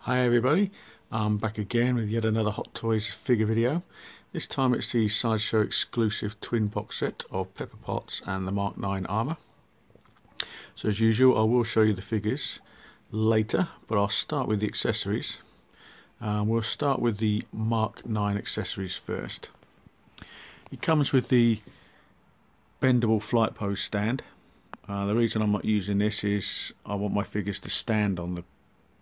Hi everybody, I'm back again with yet another Hot Toys figure video. This time it's the Sideshow exclusive twin box set of Pepper Potts and the Mark 9 armour. So as usual I will show you the figures later, but I'll start with the accessories. We'll start with the Mark 9 accessories first. It comes with the bendable flight pose stand. The reason I'm not using this is I want my figures to stand on the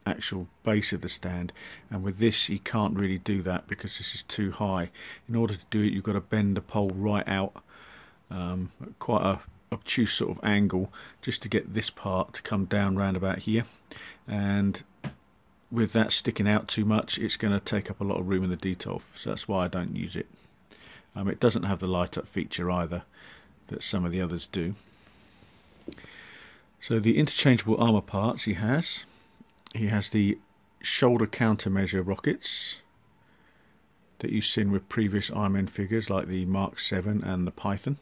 actual base of the stand, and with this you can't really do that because this is too high. In order to do it you've got to bend the pole right out at quite a obtuse sort of angle just to get this part to come down round about here, and with that sticking out too much it's going to take up a lot of room in the detail, so that's why I don't use it. It doesn't have the light up feature either that some of the others do. So the interchangeable armour parts he has the shoulder countermeasure rockets that you've seen with previous Iron Man figures like the Mark 7 and the Python,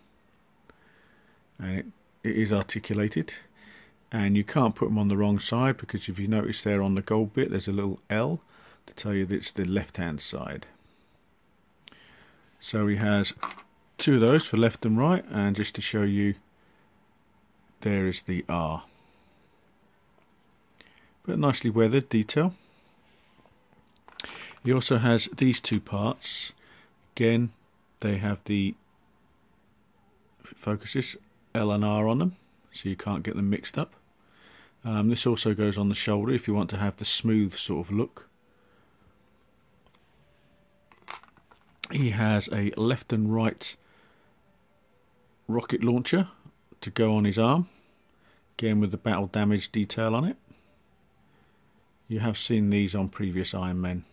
and it is articulated, and you can't put them on the wrong side because if you notice there on the gold bit there's a little L to tell you that it's the left hand side. So he has two of those for left and right, and just to show you, there is the R. But nicely weathered detail. He also has these two parts. Again, they have the, if it focuses, L and R on them, so you can't get them mixed up. This also goes on the shoulder if you want to have the smooth sort of look. He has a left and right rocket launcher to go on his arm, again with the battle damage detail on it. You have seen these on previous Iron Men.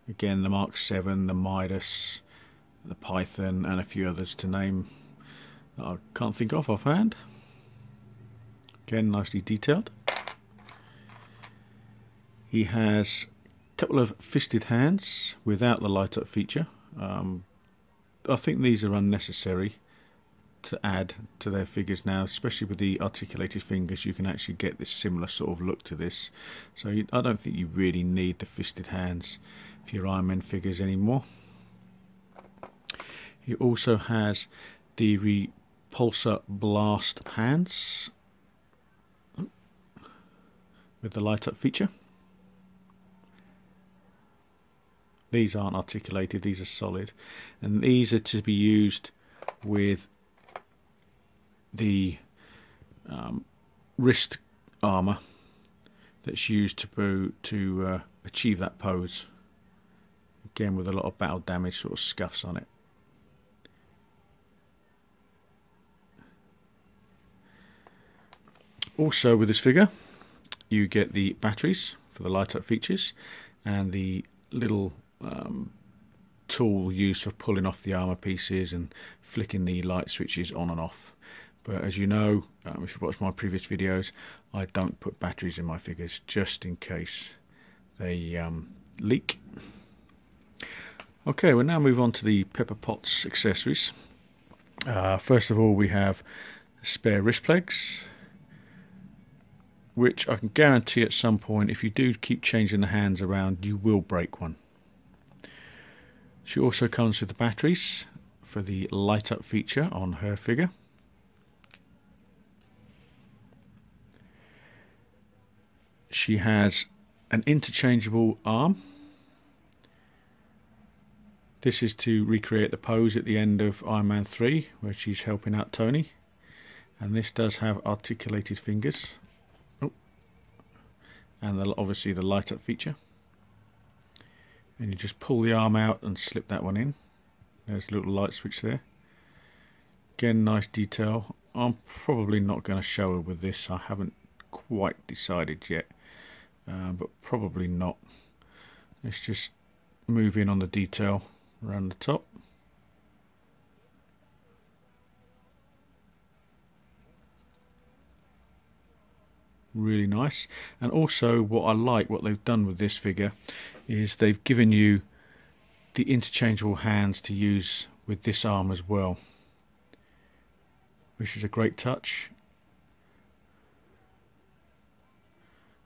Again, the Mark 7, the Midas, the Python, and a few others to name that I can't think of offhand. Again, nicely detailed. He has a couple of fisted hands without the light up feature. I think these are unnecessary to add to their figures now, especially with the articulated fingers. You can actually get this similar sort of look to this, so I don't think you really need the fisted hands for your Iron Man figures anymore. He also has the Repulsor Blast hands with the light up feature. These aren't articulated, these are solid, and these are to be used with the wrist armour that's used to achieve that pose, again with a lot of battle damage sort of scuffs on it. Also with this figure you get the batteries for the light up features and the little tool used for pulling off the armour pieces and flicking the light switches on and off. But as you know, if you watch my previous videos, I don't put batteries in my figures just in case they leak. Okay, we'll now move on to the Pepper Potts accessories. First of all, we have spare wrist pegs, which I can guarantee at some point, if you do keep changing the hands around, you will break one. She also comes with the batteries for the light up feature on her figure. She has an interchangeable arm. This is to recreate the pose at the end of Iron Man 3 where she's helping out Tony, and this does have articulated fingers. And obviously the light up feature, and you just pull the arm out and slip that one in. There's a little light switch there. Again, nice detail. I'm probably not going to show her with this, I haven't quite decided yet, but probably not. Let's just move in on the detail around the top. Really nice. And also what I like, what they've done with this figure, is they've given you the interchangeable hands to use with this arm as well, which is a great touch.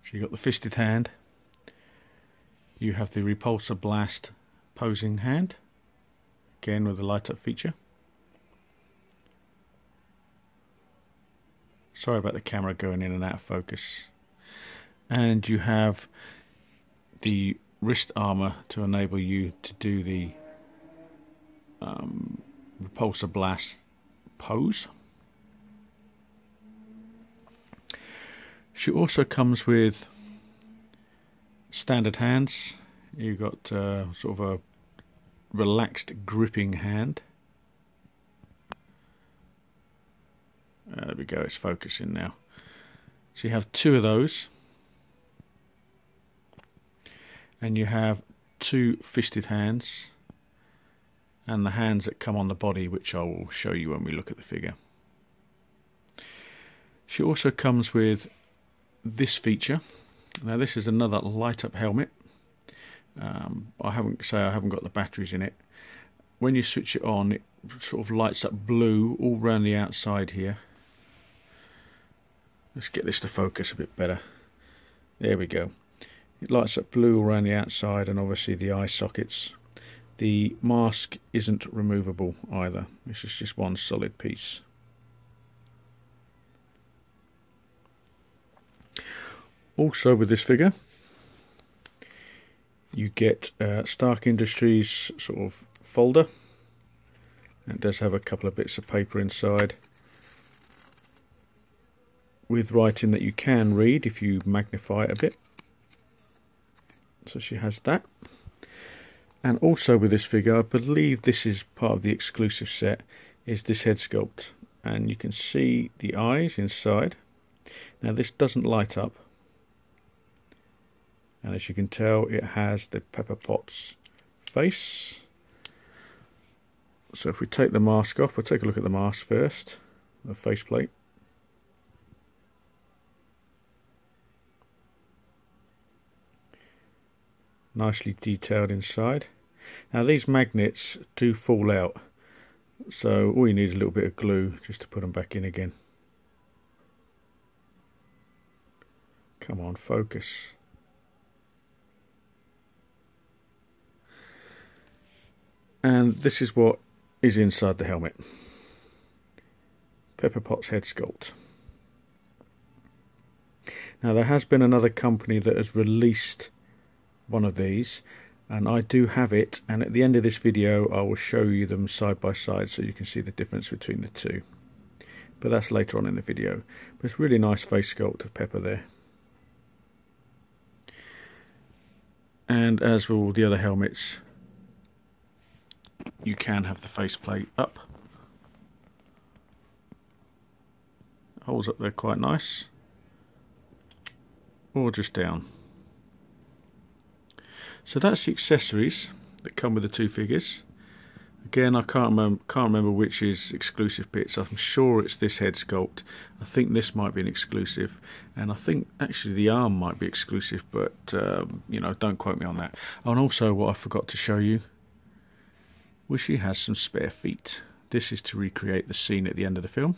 So you've got the fisted hand You have the Repulsor Blast posing hand, again with the light up feature. Sorry about the camera going in and out of focus. And you have the wrist armor to enable you to do the Repulsor Blast pose. She also comes with standard hands. You've got sort of a relaxed gripping hand. There we go, it's focusing now. So you have two of those, and you have two fisted hands, and the hands that come on the body, which I will show you when we look at the figure. She also comes with this feature. Now this is another light up helmet. I haven't got the batteries in it. When you switch it on, it sort of lights up blue all around the outside here. Let's get this to focus a bit better. There we go. It lights up blue around the outside, and obviously the eye sockets. The mask isn't removable either. This is just one solid piece. Also with this figure, you get Stark Industries sort of folder. It does have a couple of bits of paper inside with writing that you can read if you magnify it a bit. So she has that. And also with this figure, I believe this is part of the exclusive set, is this head sculpt. And you can see the eyes inside. Now this doesn't light up. And as you can tell, it has the Pepper Potts face. So if we take the mask off, we'll take a look at the mask first, the faceplate. Nicely detailed inside. Now these magnets do fall out, so all you need is a little bit of glue just to put them back in again. Come on, focus. And this is what is inside the helmet. Pepper Potts head sculpt. Now there has been another company that has released one of these, and I do have it, and at the end of this video I will show you them side by side so you can see the difference between the two. But that's later on in the video. But it's a really nice face sculpt of Pepper there. And as with all the other helmets, you can have the faceplate up. Holds up there quite nice. Or just down. So that's the accessories that come with the two figures. Again, I can't remember which is exclusive bits. I'm sure it's this head sculpt. I think this might be an exclusive, and I think actually the arm might be exclusive, but you know, don't quote me on that. And also, what I forgot to show you was she has some spare feet. This is to recreate the scene at the end of the film,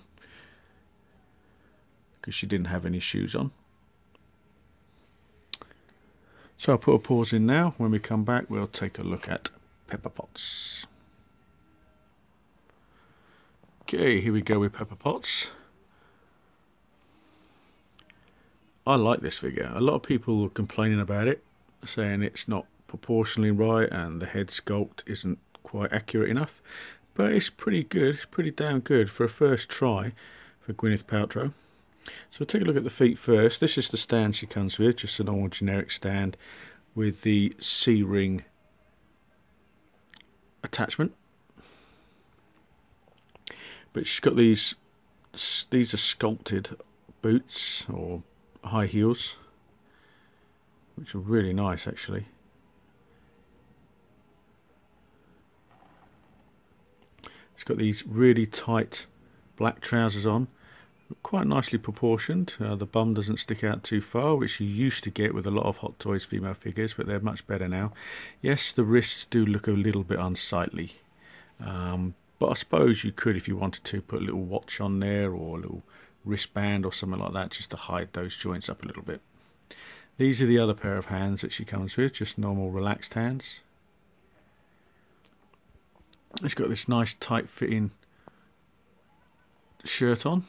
because she didn't have any shoes on. So I'll put a pause in now. When we come back, we'll take a look at Pepper Potts. Okay, here we go with Pepper Potts. I like this figure. A lot of people are complaining about it, saying it's not proportionally right and the head sculpt isn't quite accurate enough. But it's pretty good. It's pretty damn good for a first try for Gwyneth Paltrow. So take a look at the feet first. This is the stand she comes with, just a normal generic stand with the C-ring attachment. But she's got these are sculpted boots or high heels, which are really nice actually. She's got these really tight black trousers on, quite nicely proportioned. The bum doesn't stick out too far, which you used to get with a lot of Hot Toys female figures, but they're much better now. Yes, the wrists do look a little bit unsightly, but I suppose you could, if you wanted to, put a little watch on there or a little wristband or something like that, just to hide those joints up a little bit. These are the other pair of hands that she comes with, just normal relaxed hands. It's got this nice tight fitting shirt on,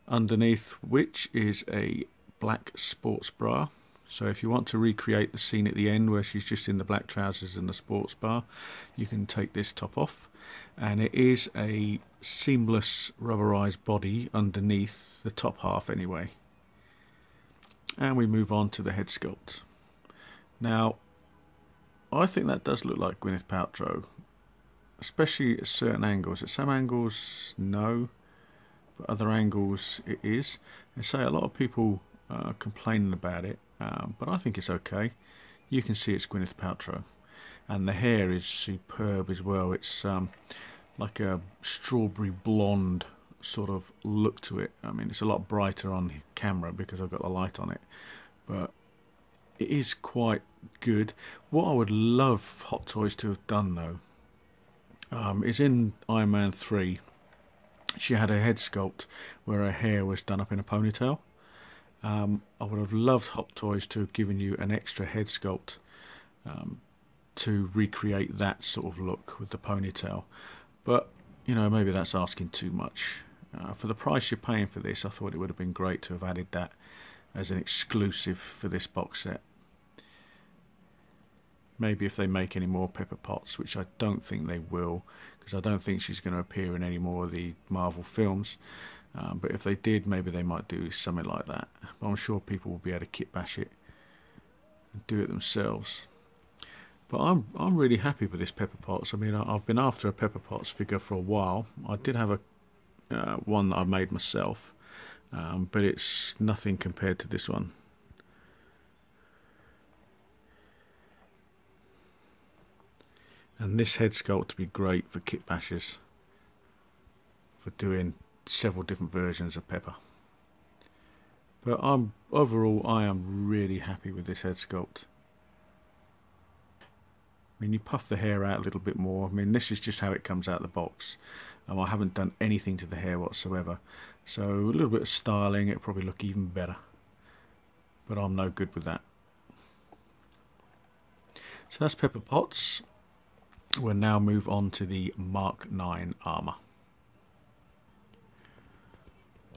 underneath which is a black sports bra. So if you want to recreate the scene at the end where she's just in the black trousers and the sports bra, you can take this top off. And it is a seamless rubberized body underneath the top half anyway. And we move on to the head sculpt. Now, I think that does look like Gwyneth Paltrow, especially at certain angles. At some angles, no, but other angles it is. They say a lot of people are complaining about it, but I think it's okay. You can see it's Gwyneth Paltrow, and the hair is superb as well. It's like a strawberry blonde sort of look to it. I mean, it's a lot brighter on camera because I've got the light on it, but it is quite good. What I would love Hot Toys to have done though is in Iron Man 3 she had a head sculpt where her hair was done up in a ponytail. I would have loved Hot Toys to have given you an extra head sculpt to recreate that sort of look with the ponytail, but you know, maybe that's asking too much. For the price you're paying for this, I thought it would have been great to have added that as an exclusive for this box set. Maybe if they make any more Pepper Potts, which I don't think they will, because I don't think she's going to appear in any more of the Marvel films. But if they did, maybe they might do something like that. But I'm sure people will be able to kit bash it and do it themselves. But I'm really happy with this Pepper Potts. I mean, I've been after a Pepper Potts figure for a while. I did have a one that I made myself, but it's nothing compared to this one. And this head sculpt would be great for kit bashers, for doing several different versions of Pepper. But overall I am really happy with this head sculpt. I mean, you puff the hair out a little bit more. I mean, this is just how it comes out of the box. I haven't done anything to the hair whatsoever, so a little bit of styling, it'll probably look even better, but I'm no good with that. So that's Pepper Potts. We'll now move on to the Mark 9 armour.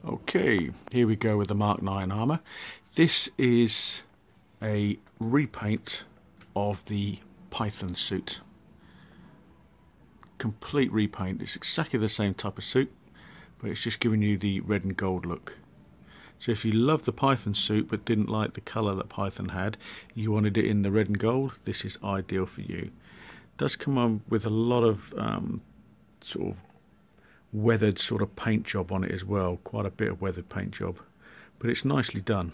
Okay, here we go with the Mark 9 armour. This is a repaint of the Python suit. Complete repaint. It's exactly the same type of suit, but it's just giving you the red and gold look. So if you love the Python suit but didn't like the colour that Python had, you wanted it in the red and gold, this is ideal for you. It does come on with a lot of sort of weathered sort of paint job on it as well, quite a bit of weathered paint job, but it's nicely done.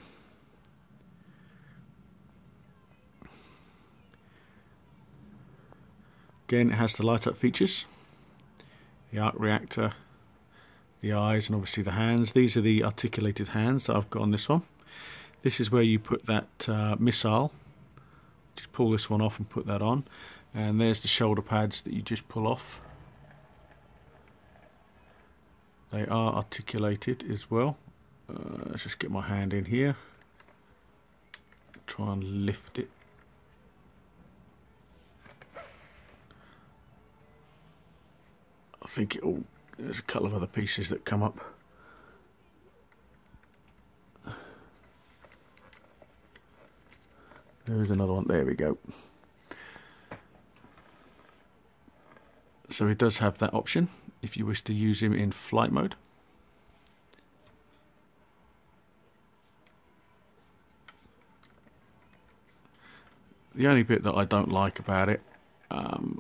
Again, it has the light up features, the arc reactor, the eyes, and obviously the hands. These are the articulated hands that I've got on this one. This is where you put that missile. Just pull this one off and put that on, and there's the shoulder pads that you just pull off. They are articulated as well. Let's just get my hand in here, try and lift it. I think there's a couple of other pieces that come up. There's another one, there we go. So it does have that option if you wish to use him in flight mode. The only bit that I don't like about it,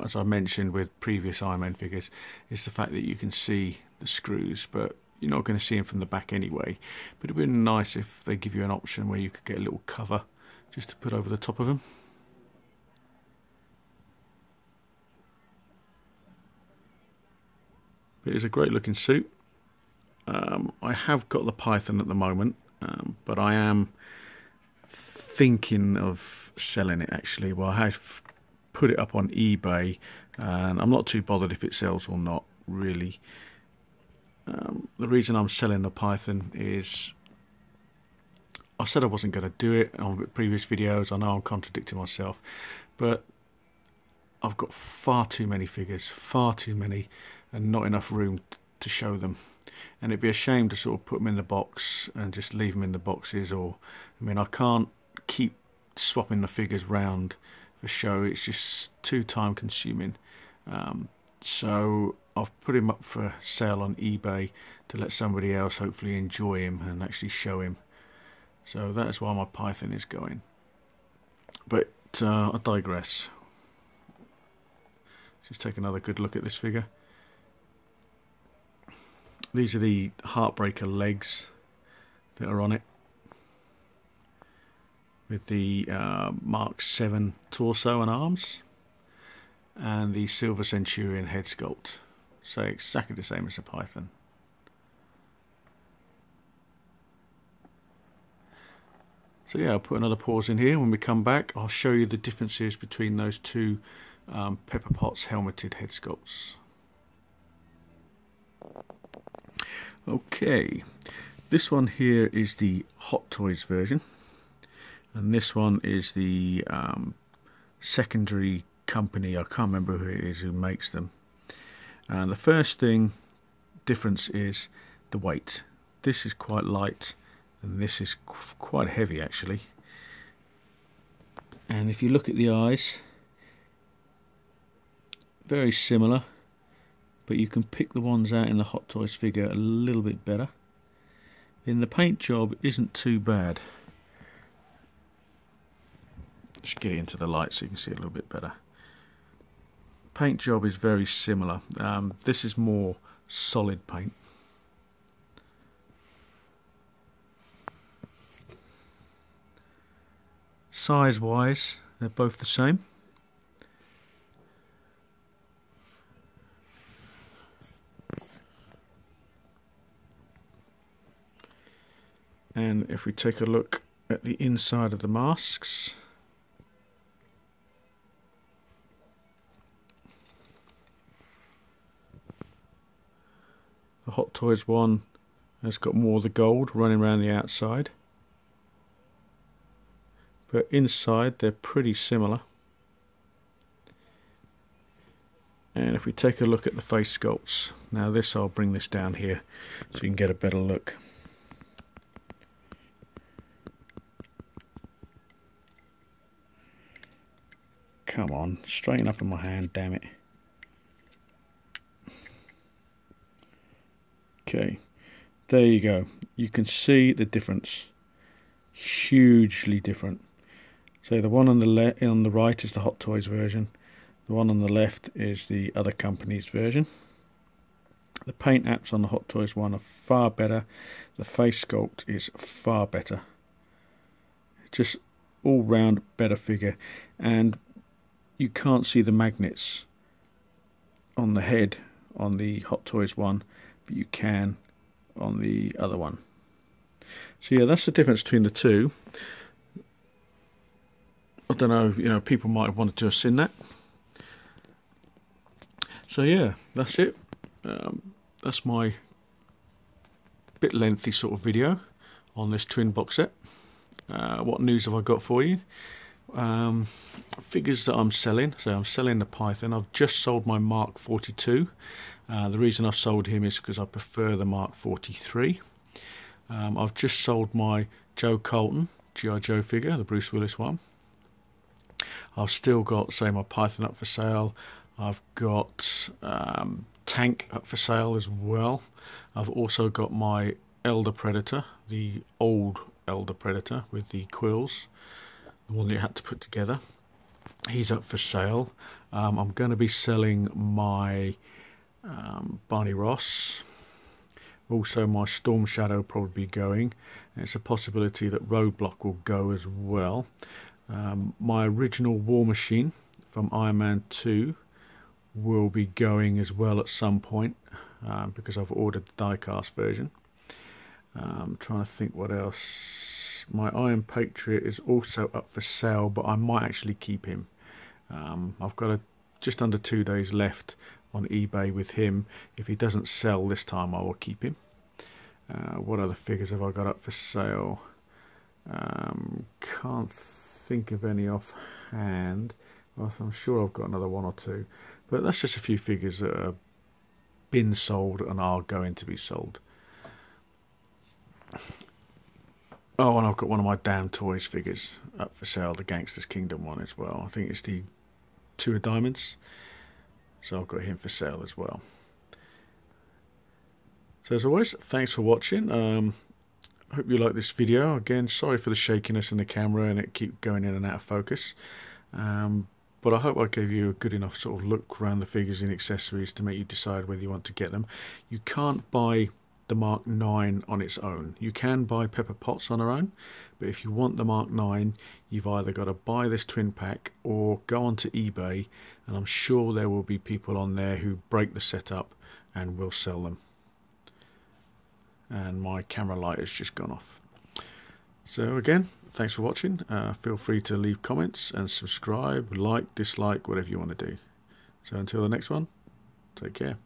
as I mentioned with previous Iron Man figures, is the fact that you can see the screws, but you're not going to see them from the back anyway. But it would be nice if they give you an option where you could get a little cover just to put over the top of them. It is a great looking suit. I have got the Python at the moment, but I am thinking of selling it actually. Well, I have put it up on eBay, and I'm not too bothered if it sells or not, really. The reason I'm selling the Python is I said I wasn't going to do it on previous videos. I know I'm contradicting myself, but I've got far too many figures, far too many, and not enough room to show them. And it'd be a shame to sort of put them in the box and just leave them in the boxes. Or, I mean, I can't keep swapping the figures round for show. It's just too time consuming. So I've put him up for sale on eBay to let somebody else hopefully enjoy him and actually show him. So that is why my Python is going. But I digress. Just take another good look at this figure. These are the Heartbreaker legs that are on it, with the Mark 7 torso and arms, and the Silver Centurion head sculpt. So exactly the same as the Python. So yeah, I'll put another pause in here. When we come back, I'll show you the differences between those two Pepper Potts helmeted head sculpts. Okay, this one here is the Hot Toys version, and this one is the secondary company. I can't remember who it is who makes them. And the first difference is the weight. This is quite light, and this is quite heavy actually. And if you look at the eyes, very similar, but you can pick the ones out in the Hot Toys figure a little bit better. And the paint job isn't too bad. Just get it into the light so you can see it a little bit better. Paint job is very similar. This is more solid paint. Size wise, they're both the same. And if we take a look at the inside of the masks, the Hot Toys one has got more of the gold running around the outside, but inside they're pretty similar. And if we take a look at the face sculpts, now this, I'll bring this down here so you can get a better look. Come on, straighten up in my hand, damn it. Okay, there you go. You can see the difference. Hugely different. So the one on the right is the Hot Toys version. The one on the left is the other company's version. The paint apps on the Hot Toys one are far better. The face sculpt is far better. Just all round better figure. And you can't see the magnets on the head on the Hot Toys one, but you can on the other one. So yeah, that's the difference between the two. I don't know, people might have wanted to have seen that. So yeah, that's it. That's my bit lengthy sort of video on this twin box set. What news have I got for you? Figures that I'm selling. So I'm selling the Python. I've just sold my Mark 42. The reason I've sold him is because I prefer the Mark 43. I've just sold my Joe Colton G.I. Joe figure, the Bruce Willis one. I've still got, say, my Python up for sale. I've got Tank up for sale as well. I've also got my Elder Predator, the old Elder Predator with the quills, the one that you had to put together. He's up for sale. I'm going to be selling my Barney Ross. Also my Storm Shadow will probably be going. It's a possibility that Roadblock will go as well. My original War Machine from Iron Man 2 will be going as well at some point, because I've ordered the diecast version. I'm trying to think what else. My Iron Patriot is also up for sale, but I might actually keep him. I've got just under 2 days left on eBay with him. If he doesn't sell this time, I will keep him. What other figures have I got up for sale? Can't think of any offhand. Well, I'm sure I've got another one or two, but that's just a few figures that have been sold and are going to be sold. Oh, and I've got one of my Damn Toys figures up for sale, the Gangsters Kingdom one as well. I think it's the Two of Diamonds, so I've got him for sale as well. So as always, thanks for watching. I hope you like this video. Again, sorry for the shakiness in the camera and it keep going in and out of focus. But I hope I gave you a good enough sort of look around the figures and accessories to make you decide whether you want to get them. You can't buy the Mark 9 on its own. You can buy Pepper Potts on her own, but if you want the Mark 9, you've either got to buy this twin pack or go onto eBay, and I'm sure there will be people on there who break the setup and will sell them. And my camera light has just gone off. So again, thanks for watching. Feel free to leave comments and subscribe, like, dislike, whatever you want to do. So until the next one, take care.